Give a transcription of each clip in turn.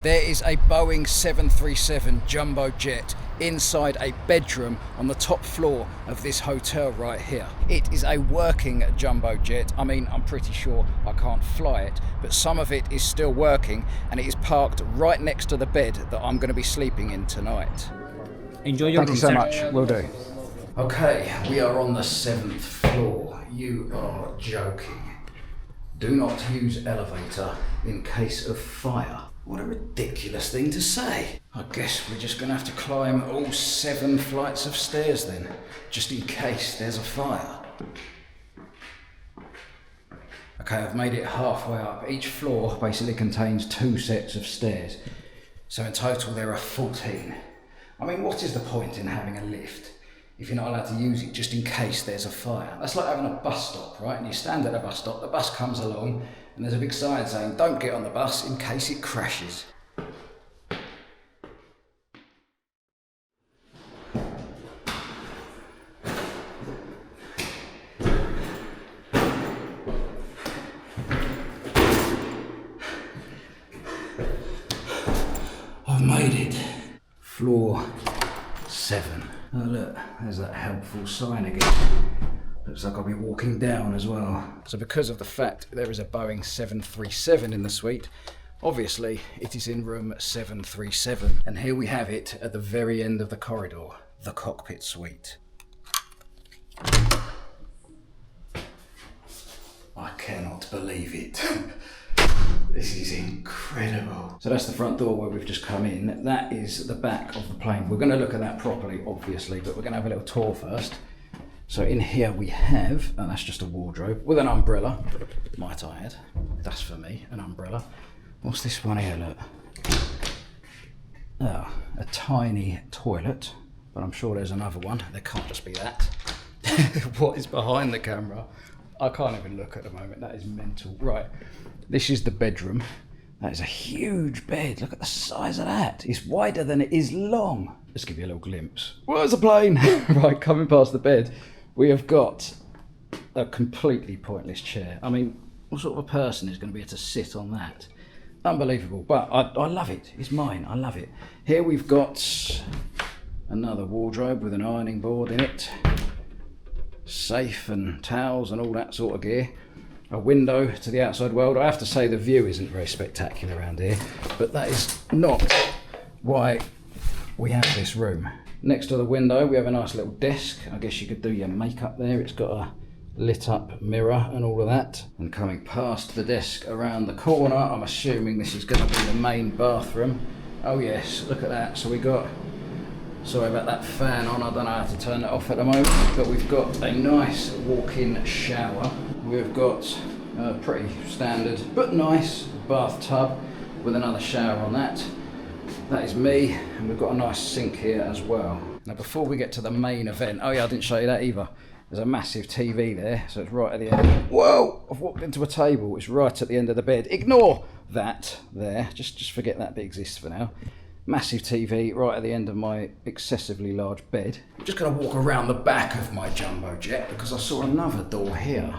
There is a Boeing 737 jumbo jet inside a bedroom on the top floor of this hotel right here. It is a working jumbo jet. I mean, I'm pretty sure I can't fly it, but some of it is still working and it is parked right next to the bed that I'm going to be sleeping in tonight. Enjoy your Thank you so much. Will do. Okay, we are on the 7th floor. You are joking. Do not use elevator in case of fire. What a ridiculous thing to say. I guess we're just going to have to climb all 7 flights of stairs then, just in case there's a fire. Okay, I've made it halfway up. Each floor basically contains 2 sets of stairs. So in total there are 14. I mean, what is the point in having a lift if you're not allowed to use it just in case there's a fire? That's like having a bus stop, right? And you stand at a bus stop, the bus comes along, and there's a big sign saying, don't get on the bus in case it crashes. I've made it. Floor 7. Oh look, there's that helpful sign again. Looks like I'll be walking down as well. So because of the fact there is a Boeing 737 in the suite, obviously it is in room 737. And here we have it at the very end of the corridor, the cockpit suite. I cannot believe it. This is incredible. So that's the front door where we've just come in. That is the back of the plane. We're going to look at that properly, obviously, but we're going to have a little tour first. So in here we have, and that's just a wardrobe with an umbrella, might I add. That's for me, an umbrella. What's this one here, look? Oh, a tiny toilet, but I'm sure there's another one. There can't just be that. What is behind the camera? I can't even look at the moment, that is mental. Right, this is the bedroom. That is a huge bed, look at the size of that. It's wider than it is long. Let's give you a little glimpse. Where's the plane? Right, coming past the bed, we have got a completely pointless chair. I mean, what sort of a person is going to be able to sit on that? Unbelievable, but I love it. It's mine, I love it. Here we've got another wardrobe with an ironing board in it. Safe and towels and all that sort of gear. A window to the outside world. I have to say the view isn't very spectacular around here, but that is not why we have this room. Next to the window we have a nice little desk. I guess you could do your makeup there. It's got a lit up mirror and all of that. And coming past the desk around the corner, I'm assuming this is going to be the main bathroom. Oh yes, look at that. So we got, sorry about that fan on, I don't know how to turn it off at the moment, but we've got a nice walk-in shower. We've got a pretty standard but nice bathtub with another shower on that. That is me, and we've got a nice sink here as well. Now before we get to the main event, oh yeah, I didn't show you that either. There's a massive TV there, so it's right at the end. Whoa! I've walked into a table, it's right at the end of the bed. Ignore that there, just forget that bit exists for now. Massive TV right at the end of my excessively large bed. I'm just going to walk around the back of my jumbo jet because I saw another door here.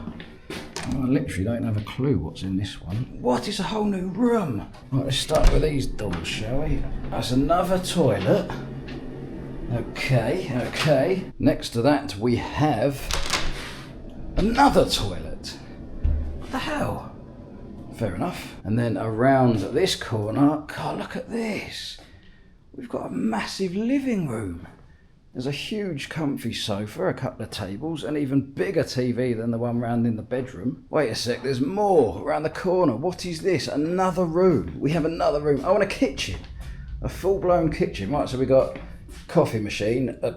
I literally don't have a clue what's in this one. What? It's a whole new room. Right, let's start with these doors, shall we? That's another toilet. Okay. Next to that we have another toilet. What the hell? Fair enough. And then around this corner, God, look at this. We've got a massive living room. There's a huge comfy sofa, a couple of tables, an even bigger TV than the one round in the bedroom. Wait a sec, there's more around the corner. What is this? Another room. We have another room. Oh, and a kitchen. A full-blown kitchen. Right, so we got coffee machine, an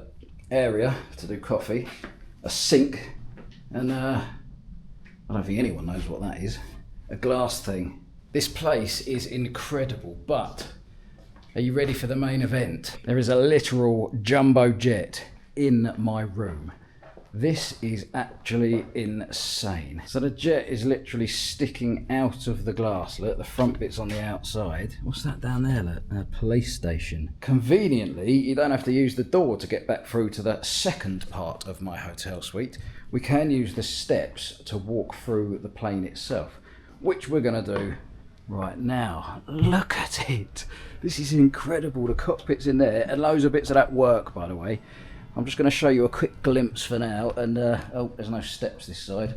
area to do coffee, a sink, and I don't think anyone knows what that is. A glass thing. This place is incredible, but are you ready for the main event? There is a literal jumbo jet in my room. This is actually insane. So the jet is literally sticking out of the glass. Look, the front bit's on the outside. What's that down there? Look, a police station. Conveniently, you don't have to use the door to get back through to the second part of my hotel suite. We can use the steps to walk through the plane itself, which we're going to do Right now, look at it. This is incredible. The cockpit's in there, and loads of bits of that work, by the way. I'm just going to show you a quick glimpse for now, and oh, there's no steps this side.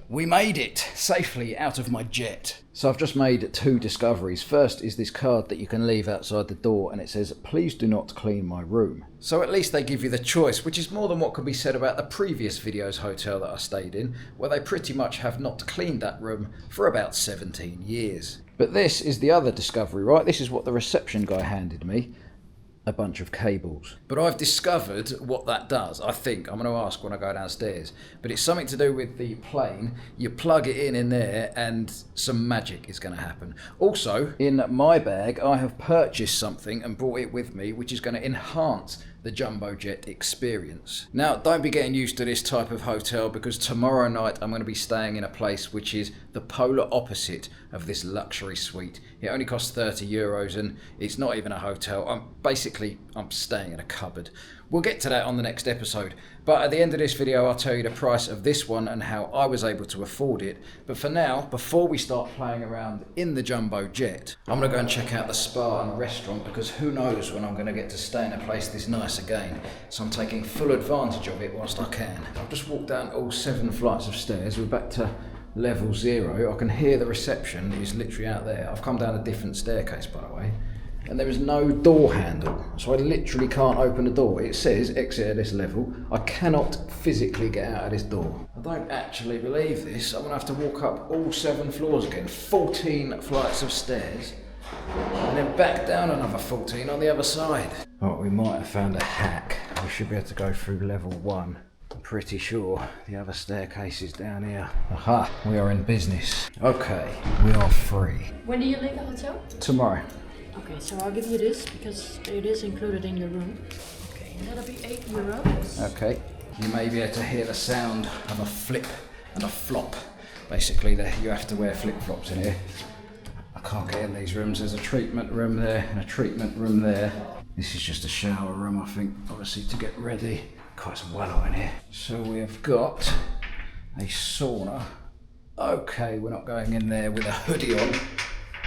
We made it safely out of my jet. So I've just made 2 discoveries. First is this card that you can leave outside the door, and it says, "Please do not clean my room." So at least they give you the choice, which is more than what could be said about the previous video's hotel that I stayed in, where they pretty much have not cleaned that room for about 17 years. But this is the other discovery, right? This is what the reception guy handed me. A bunch of cables. But I've discovered what that does, I think. I'm going to ask when I go downstairs. But it's something to do with the plane. You plug it in there and some magic is going to happen. Also, in my bag, I have purchased something and brought it with me, which is going to enhance the jumbo jet experience. Now, don't be getting used to this type of hotel, because tomorrow night I'm going to be staying in a place which is the polar opposite of this luxury suite. It only costs €30 and it's not even a hotel. I'm staying in a cupboard. We'll get to that on the next episode. But at the end of this video, I'll tell you the price of this one and how I was able to afford it. But for now, before we start playing around in the jumbo jet, I'm going to go and check out the spa and restaurant, because who knows when I'm going to get to stay in a place this nice again. So I'm taking full advantage of it whilst I can. I've just walked down all 7 flights of stairs. We're back to level 0. I can hear the reception is literally out there. I've come down a different staircase, by the way. And there is no door handle, so I literally can't open the door. It says exit at this level. I cannot physically get out of this door. I don't actually believe this. I'm going to have to walk up all 7 floors again, 14 flights of stairs, and then back down another 14 on the other side. Oh, we might have found a hack. We should be able to go through level 1. I'm pretty sure the other staircase is down here. Aha, we are in business. Okay, we are free. When do you leave the hotel? Tomorrow. Okay, so I'll give you this because it is included in your room. Okay, that'll be €8. Okay, you may be able to hear the sound of a flip and a flop. Basically, you have to wear flip-flops in here. I can't get in these rooms. There's a treatment room there and a treatment room there. This is just a shower room, I think, obviously to get ready. Quite some wallow in here. So we have got a sauna. Okay, we're not going in there with a hoodie on.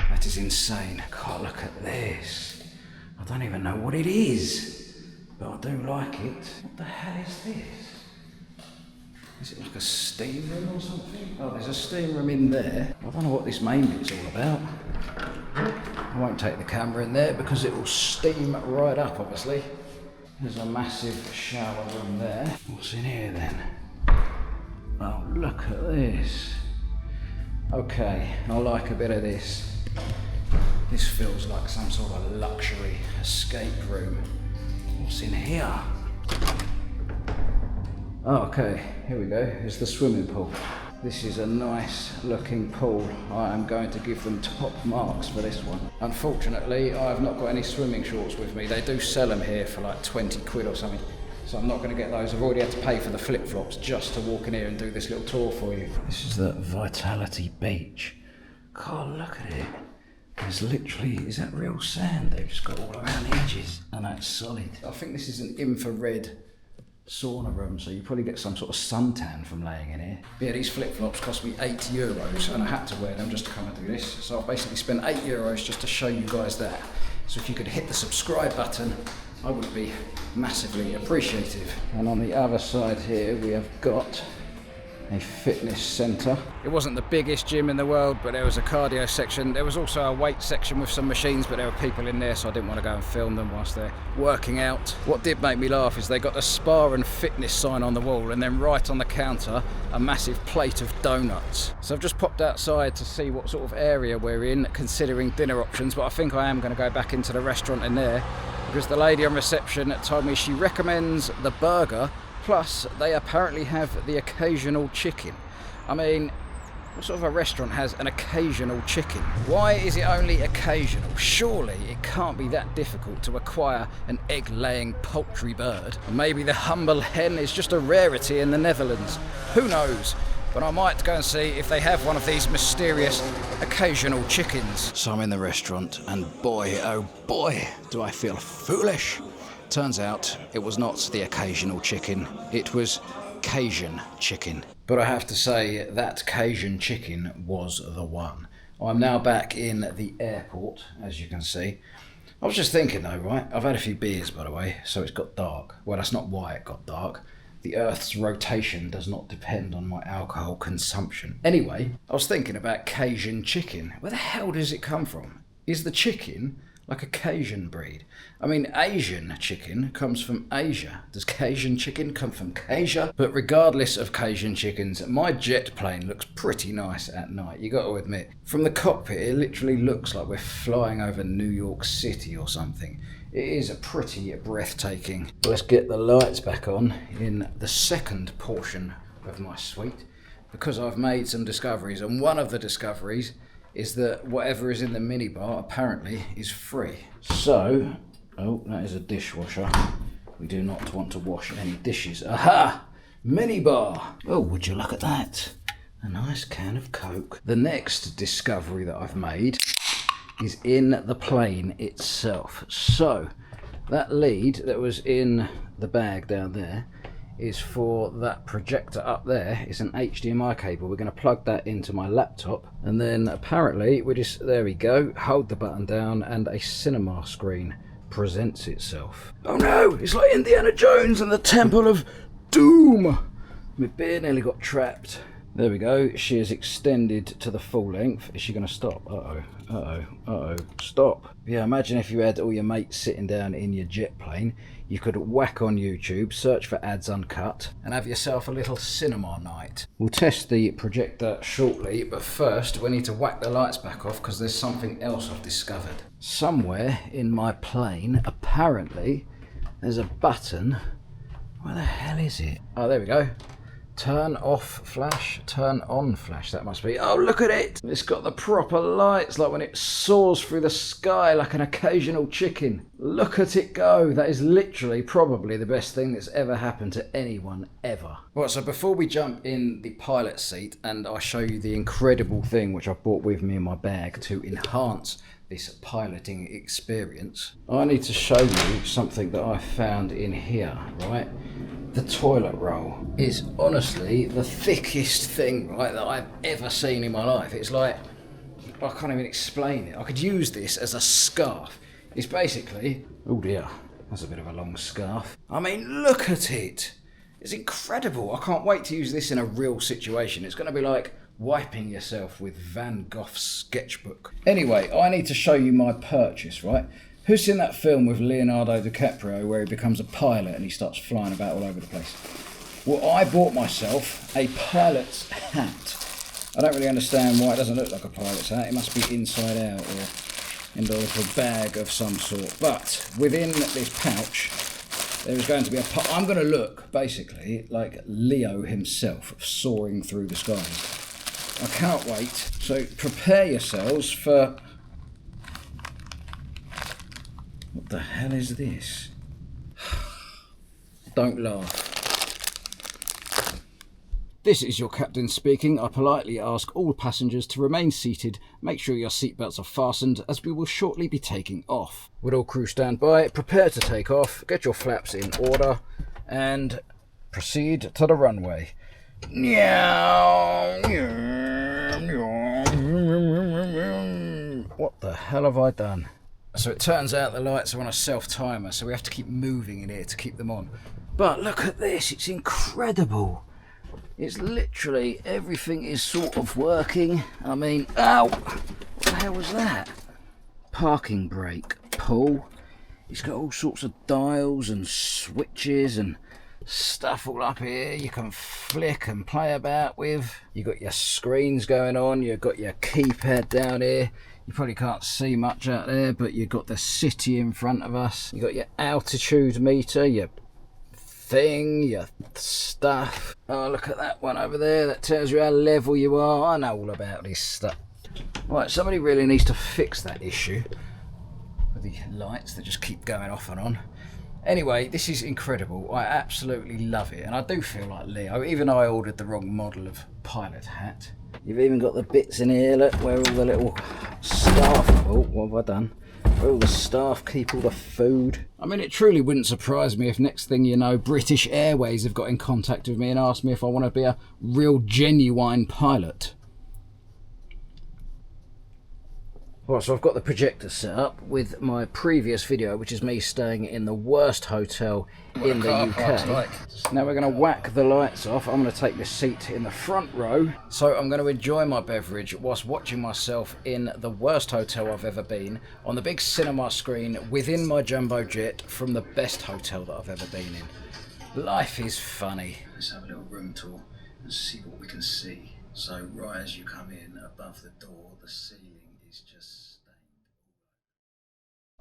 That is insane. God, look at this. I don't even know what it is, but I do like it. What the hell is this? Is it like a steam room or something? Oh, there's a steam room in there. I don't know what this main bit's all about. I won't take the camera in there because it will steam right up, obviously. There's a massive shower room there. What's in here then? Oh, look at this. Okay, I like a bit of this. This feels like some sort of luxury escape room. What's in here? Oh, okay, here we go. Here's the swimming pool. This is a nice looking pool. I am going to give them top marks for this one. Unfortunately, I've not got any swimming shorts with me. They do sell them here for like 20 quid or something. So I'm not going to get those. I've already had to pay for the flip-flops just to walk in here and do this little tour for you. This is the Vitality Beach. God, look at it. There's literally, is that real sand they've just got all around the edges? And that's solid. I think this is an infrared sauna room, so you probably get some sort of suntan from laying in here. Yeah, these flip-flops cost me €8 and I had to wear them just to come and do this. So I've basically spent €8 just to show you guys that. So if you could hit the subscribe button, I would be massively appreciative. And on the other side here, we have got a fitness centre. It wasn't the biggest gym in the world, but there was a cardio section. There was also a weight section with some machines, but there were people in there, so I didn't want to go and film them whilst they're working out. What did make me laugh is they got a spa and fitness sign on the wall, and then right on the counter, a massive plate of donuts. So I've just popped outside to see what sort of area we're in, considering dinner options, but I think I am going to go back into the restaurant in there, because the lady on reception told me she recommends the burger, plus they apparently have the occasional chicken. I mean, what sort of a restaurant has an occasional chicken? Why is it only occasional? Surely it can't be that difficult to acquire an egg-laying poultry bird. Maybe the humble hen is just a rarity in the Netherlands. Who knows? But I might go and see if they have one of these mysterious occasional chickens. So I'm in the restaurant, and boy, oh boy, do I feel foolish. Turns out it was not the occasional chicken, it was Cajun chicken. But I have to say, that Cajun chicken was the one. I'm now back in the airport, as you can see. I was just thinking though, right? I've had a few beers, by the way, so it's got dark. Well, that's not why it got dark. The Earth's rotation does not depend on my alcohol consumption. Anyway, I was thinking about Cajun chicken. Where the hell does it come from? Is the chicken like a Cajun breed? I mean, Asian chicken comes from Asia. Does Cajun chicken come from Asia? But regardless of Cajun chickens, my jet plane looks pretty nice at night, you got to admit. From the cockpit, it literally looks like we're flying over New York City or something. It is pretty breathtaking. Let's get the lights back on in the second portion of my suite, because I've made some discoveries, and one of the discoveries is that whatever is in the minibar apparently is free. So, oh, that is a dishwasher. We do not want to wash any dishes. Aha! Minibar! Oh, would you look at that? A nice can of Coke. The next discovery that I've made is in the plane itself. So, that lead that was in the bag down there is for that projector up there. It's an HDMI cable. We're going to plug that into my laptop, and then apparently we just, there we go, hold the button down and a cinema screen presents itself. Oh no, it's like Indiana Jones and the Temple of Doom. My beer nearly got trapped. There we go, she is extended to the full length. Is she going to stop? Uh-oh, uh-oh, uh-oh, stop. Yeah, imagine if you had all your mates sitting down in your jet plane. You could whack on YouTube, search for ads uncut, and have yourself a little cinema night. We'll test the projector shortly, but first we need to whack the lights back off because there's something else I've discovered. Somewhere in my plane, apparently, there's a button. Where the hell is it? Oh, there we go. Turn off flash, turn on flash, that must be. Oh, look at it! It's got the proper lights, like when it soars through the sky like an occasional chicken. Look at it go. That is literally probably the best thing that's ever happened to anyone, ever. Right, so before we jump in the pilot seat and I show you the incredible thing which I've brought with me in my bag to enhance this piloting experience, I need to show you something that I found in here, right? The toilet roll is honestly the thickest thing, right, that I've ever seen in my life. It's like, I can't even explain it. I could use this as a scarf. It's basically, oh dear, that's a bit of a long scarf. I mean, look at it. It's incredible. I can't wait to use this in a real situation. It's going to be like wiping yourself with Van Gogh's sketchbook. Anyway, I need to show you my purchase, right? Who's seen that film with Leonardo DiCaprio where he becomes a pilot and he starts flying about all over the place? Well, I bought myself a pilot's hat. I don't really understand why it doesn't look like a pilot's hat. It must be inside out or in a little bag of some sort. But within this pouch, there is going to be I'm going to look, basically, like Leo himself soaring through the skies. I can't wait. So prepare yourselves for... What the hell is this? Don't laugh. This is your captain speaking. I politely ask all passengers to remain seated. Make sure your seatbelts are fastened as we will shortly be taking off. Would all crew stand by, prepare to take off, get your flaps in order and proceed to the runway. What the hell have I done? So it turns out the lights are on a self-timer, so we have to keep moving in here to keep them on. But look at this, it's incredible. It's literally, everything is sort of working. I mean, ow! What the hell was that? Parking brake, pull. It's got all sorts of dials and switches and stuff all up here you can flick and play about with. You've got your screens going on, you've got your keypad down here. You probably can't see much out there, but you've got the city in front of us. You've got your altitude meter, your thing, your stuff. Oh, look at that one over there. That tells you how level you are. I know all about this stuff. Right, somebody really needs to fix that issue with the lights that just keep going off and on. Anyway, this is incredible. I absolutely love it. And I do feel like Leo, even though I ordered the wrong model of pilot hat. You've even got the bits in here, look, where all the little staff... Oh, what have I done? Where all the staff keep all the food. I mean, it truly wouldn't surprise me if next thing you know, British Airways have got in contact with me and asked me if I want to be a real genuine pilot. Right, so I've got the projector set up with my previous video, which is me staying in the worst hotel in the UK. Now we're going to whack the lights off. I'm going to take this seat in the front row. So I'm going to enjoy my beverage whilst watching myself in the worst hotel I've ever been on the big cinema screen within my jumbo jet from the best hotel that I've ever been in. Life is funny. Let's have a little room tour and see what we can see. So right as you come in, above the door, the ceiling is just stained.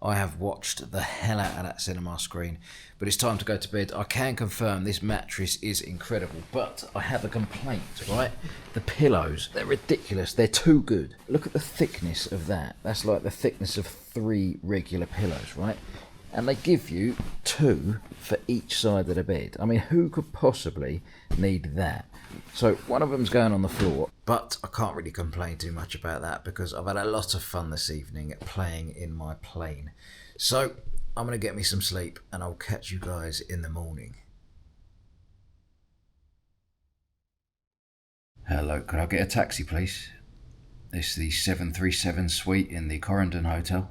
I have watched the hell out of that cinema screen, but it's time to go to bed. I can confirm this mattress is incredible, but I have a complaint, right? The pillows, they're ridiculous. They're too good. Look at the thickness of that. That's like the thickness of 3 regular pillows, right? And they give you 2 for each side of the bed. I mean, who could possibly need that? So one of them's going on the floor, but I can't really complain too much about that because I've had a lot of fun this evening playing in my plane. So I'm going to get me some sleep and I'll catch you guys in the morning. Hello, could I get a taxi please? It's the 737 suite in the Corendon Hotel.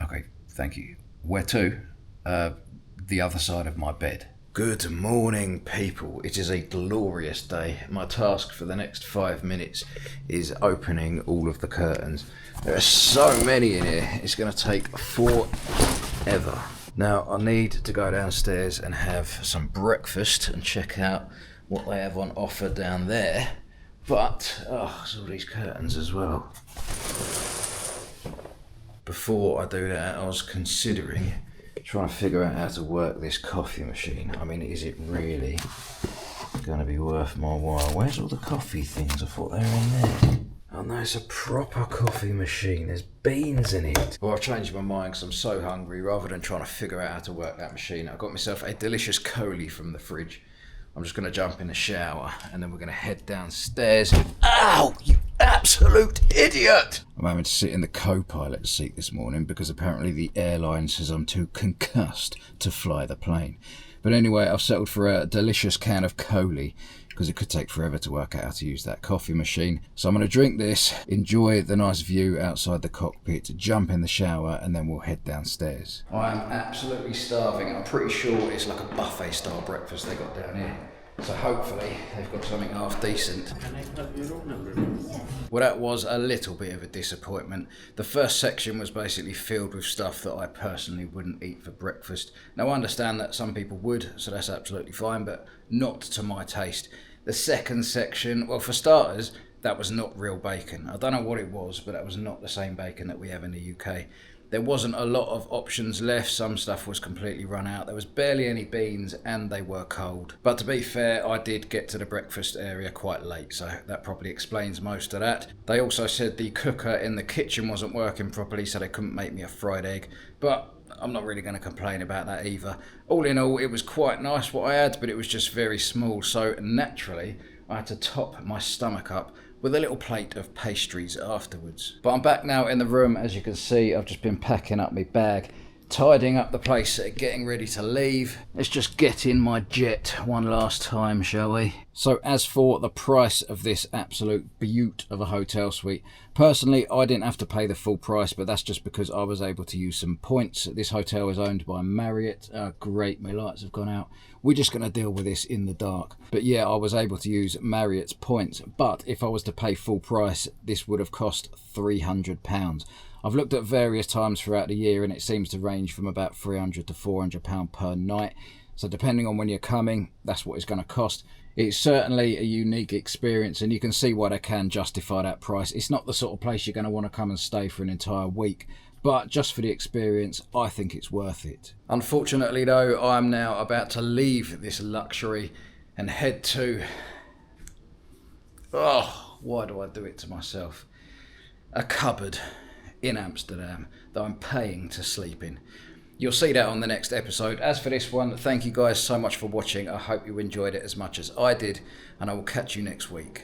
Okay, thank you. Where to? The other side of my bed. Good morning, people. It is a glorious day. My task for the next 5 minutes is opening all of the curtains. There are so many in here, it's going to take forever. Now, I need to go downstairs and have some breakfast and check out what they have on offer down there. But, there's all these curtains as well. Before I do that, I was considering trying to figure out how to work this coffee machine. I mean, is it really going to be worth my while? Where's all the coffee things? I thought they were in there. Oh no, it's a proper coffee machine. There's beans in it. Well, I've changed my mind because I'm so hungry. Rather than trying to figure out how to work that machine, I got myself a delicious Coley from the fridge. I'm just going to jump in the shower and then we're going to head downstairs. Ow, you absolute idiot! I'm having to sit in the co-pilot seat this morning because apparently the airline says I'm too concussed to fly the plane. But anyway, I've settled for a delicious can of Coley because it could take forever to work out how to use that coffee machine. So I'm going to drink this, enjoy the nice view outside the cockpit, jump in the shower, and then we'll head downstairs. I am absolutely starving. I'm pretty sure it's like a buffet style breakfast they got down here. So hopefully they've got something half decent. Well, that was a little bit of a disappointment. The first section was basically filled with stuff that I personally wouldn't eat for breakfast. Now I understand that some people would, so that's absolutely fine, but not to my taste. The second section, well, for starters, that was not real bacon. I don't know what it was, but that was not the same bacon that we have in the UK. There wasn't a lot of options left. Some stuff was completely run out. There was barely any beans and they were cold. But to be fair, I did get to the breakfast area quite late, so that probably explains most of that. They also said the cooker in the kitchen wasn't working properly, so they couldn't make me a fried egg. But I'm not really going to complain about that either. All in all, it was quite nice what I had, but it was just very small. So naturally, I had to top my stomach up with a little plate of pastries afterwards. But I'm back now in the room. As you can see, I've just been packing up my bag, tidying up the place, getting ready to leave. Let's just get in my jet one last time, shall we? So as for the price of this absolute beaut of a hotel suite, personally, I didn't have to pay the full price, but that's just because I was able to use some points. This hotel is owned by Marriott. Great, my lights have gone out. We're just going to deal with this in the dark. But yeah, I was able to use Marriott's points. But if I was to pay full price, this would have cost £300. I've looked at various times throughout the year and it seems to range from about £300 to £400 per night. So depending on when you're coming, that's what it's going to cost. It's certainly a unique experience and you can see why they can justify that price. It's not the sort of place you're going to want to come and stay for an entire week. But just for the experience, I think it's worth it. Unfortunately though, I'm now about to leave this luxury and head to... why do I do it to myself? A cupboard in Amsterdam that I'm paying to sleep in. You'll see that on the next episode. As for this one, thank you guys so much for watching. I hope you enjoyed it as much as I did, and I will catch you next week.